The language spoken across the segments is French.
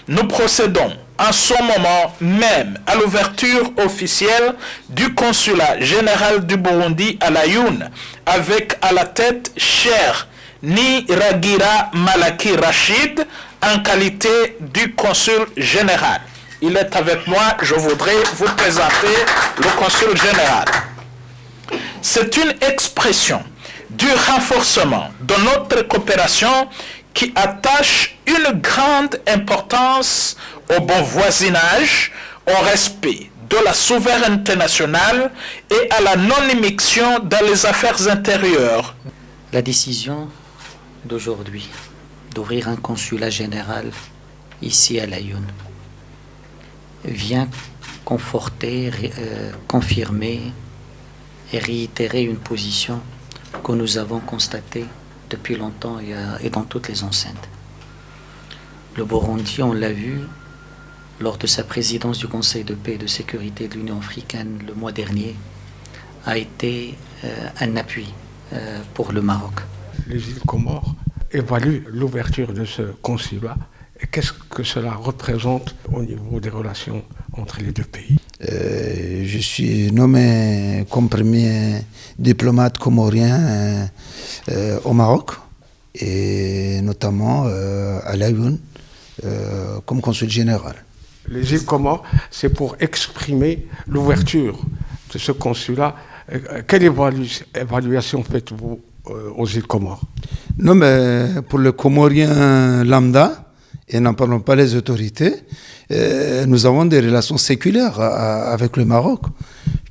Nous procédons en ce moment même à l'ouverture officielle du consulat général du Burundi à Laayoune, avec à la tête Cher Niragira Malaki Rachid en qualité du consul général. Il est avec moi, je voudrais vous présenter le consul général. C'est une expression du renforcement de notre coopération qui attache une grande importance au bon voisinage, au respect de la souveraineté nationale et à la non-immixtion dans les affaires intérieures. La décision d'aujourd'hui d'ouvrir un consulat général ici à Laayoune vient conforter, confirmer et réitérer une position que nous avons constatée depuis longtemps et dans toutes les enceintes. Le Burundi, on l'a vu lors de sa présidence du Conseil de paix et de sécurité de l'Union africaine le mois dernier, a été un appui pour le Maroc. Les îles Comores évaluent l'ouverture de ce consulat et qu'est-ce que cela représente au niveau des relations entre les deux pays. Je suis nommé comme premier diplomate comorien au Maroc et notamment à Laayoune comme consul général. Les îles Comores, c'est pour exprimer l'ouverture de ce consulat. Quelle évaluation faites-vous aux îles Comores? Non, mais pour le Comorien lambda, et n'en parlons pas les autorités, nous avons des relations séculaires avec le Maroc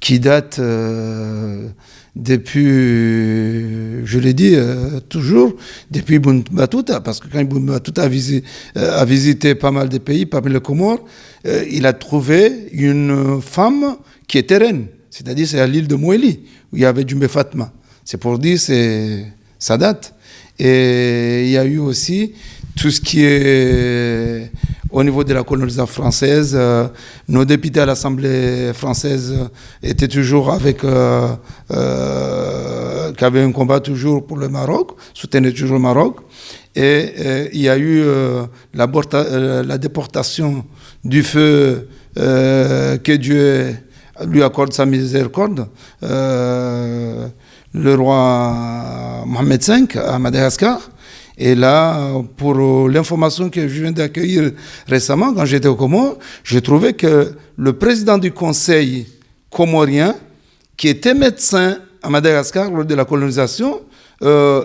qui datent depuis, je l'ai dit toujours, depuis Ibn Battuta, parce que quand Ibn Battuta a visité pas mal de pays, parmi les Comores, il a trouvé une femme qui était reine, c'est-à-dire c'est à l'île de Moueli, où il y avait Djumbe Fatma. C'est pour dire, ça date. Et il y a eu aussi tout ce qui est au niveau de la colonisation française. Nos députés à l'Assemblée française étaient toujours avec, qui avaient un combat toujours pour le Maroc, soutenaient toujours le Maroc. Et il y a eu la déportation du feu, que Dieu lui accorde sa miséricorde, le roi Mohamed V à Madagascar. Et là, pour l'information que je viens d'accueillir récemment, quand j'étais au Comores, j'ai trouvé que le président du conseil comorien, qui était médecin à Madagascar lors de la colonisation,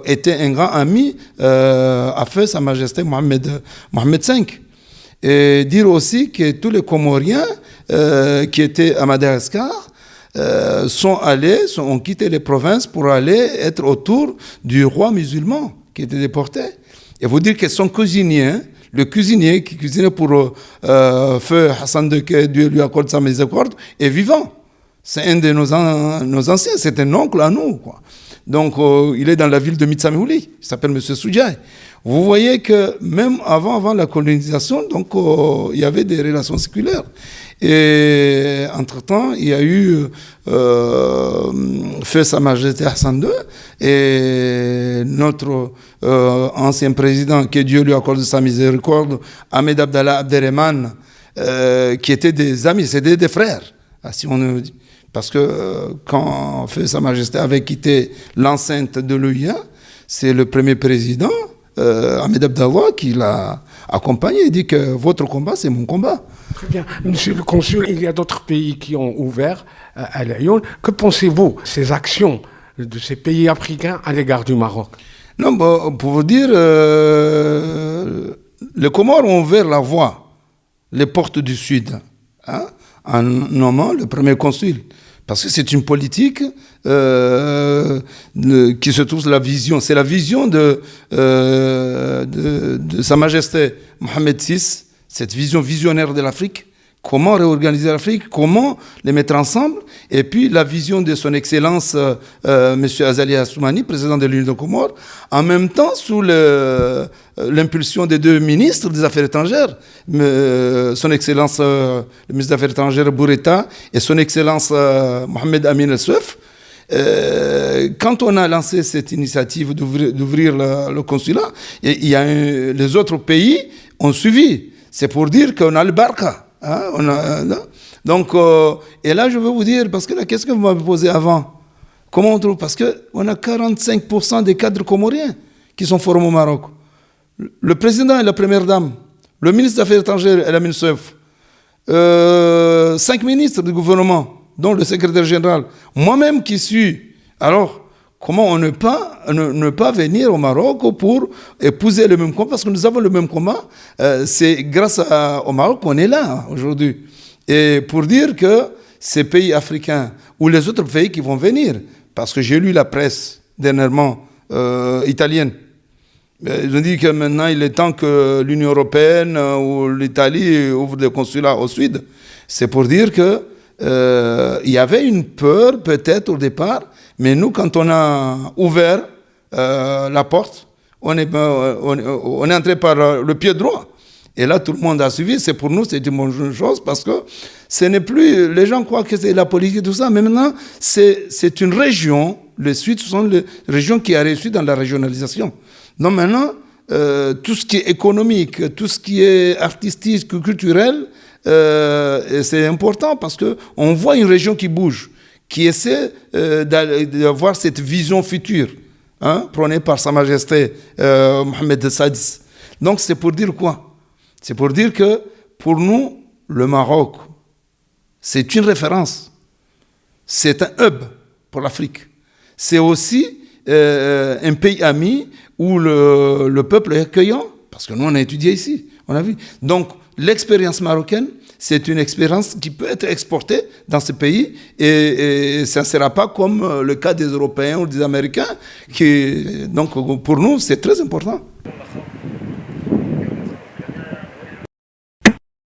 était un grand ami à feu Sa Majesté Mohamed V. Et dire aussi que tous les Comoriens qui étaient à Madagascar ont quitté les provinces pour aller être autour du roi musulman qui était déporté. Et vous dire que son cuisinier, le cuisinier qui cuisinait pour feu Hassan II, que Dieu lui accorde sa miséricorde, est vivant. C'est un de nos anciens, c'est un oncle à nous, quoi. Donc, il est dans la ville de Mitsamiouli, il s'appelle M. Soudjaï. Vous voyez que même avant la colonisation, donc, il y avait des relations séculaires. Et entre-temps, il y a eu fait Sa Majesté Hassan II et notre ancien président, que Dieu lui accorde sa miséricorde, Ahmed Abdallah Abderrahmane, qui étaient des amis, c'était des frères, si on dit. Parce que quand Sa Majesté avait quitté l'enceinte de l'OIA, c'est le premier président, Ahmed Abdallah, qui l'a accompagné et dit que votre combat, c'est mon combat. Très bien. Monsieur le consul, il y a d'autres pays qui ont ouvert à Laayoune. Que pensez-vous de ces actions de ces pays africains à l'égard du Maroc? Non, bon, pour vous dire, les Comores ont ouvert la voie, les portes du Sud, hein, en nommant le premier consul. Parce que c'est une politique qui se trouve la vision. C'est la vision de Sa Majesté Mohamed VI, cette vision visionnaire de l'Afrique. Comment réorganiser l'Afrique, comment les mettre ensemble. Et puis la vision de son Excellence M. Azali Assoumani, président de l'Union des Comores, en même temps sous l'impulsion des deux ministres des Affaires étrangères, son Excellence le ministre des Affaires étrangères Boureta et son Excellence Mohamed Amin El Souf, quand on a lancé cette initiative d'ouvrir le consulat, les autres pays ont suivi. C'est pour dire qu'on a le barca. Hein, donc, et là, je veux vous dire, parce que la question que vous m'avez posée avant, comment on trouve? Parce qu'on a 45% des cadres comoriens qui sont formés au Maroc. Le président et la première dame, le ministre des Affaires étrangères et la ministre 5 ministres du gouvernement, dont le secrétaire général, moi-même qui suis. Alors, comment ne pas venir au Maroc pour épouser le même combat? Parce que nous avons le même combat. C'est grâce au Maroc qu'on est là aujourd'hui. Et pour dire que ces pays africains ou les autres pays qui vont venir, parce que j'ai lu la presse dernièrement italienne, ils ont dit que maintenant il est temps que l'Union européenne ou l'Italie ouvre des consulats au sud. C'est pour dire que il y avait une peur peut-être au départ, mais nous quand on a ouvert la porte, on est entré par le pied droit. Et là tout le monde a suivi. C'est pour nous c'est une bonne chose parce que ce n'est plus, les gens croient que c'est la politique et tout ça, mais maintenant c'est une région. Les Suisses sont les régions qui ont réussi dans la régionalisation. Donc maintenant, tout ce qui est économique, tout ce qui est artistique, culturel, c'est important parce qu'on voit une région qui bouge, qui essaie d'avoir cette vision future, hein, prônée par Sa Majesté Mohamed Sadis. Donc c'est pour dire quoi? C'est pour dire que pour nous, le Maroc, c'est une référence. C'est un hub pour l'Afrique. C'est aussi un pays ami où le peuple est accueillant, parce que nous on a étudié ici, on a vu. Donc l'expérience marocaine, c'est une expérience qui peut être exportée dans ce pays et ça ne sera pas comme le cas des Européens ou des Américains. Donc pour nous, c'est très important.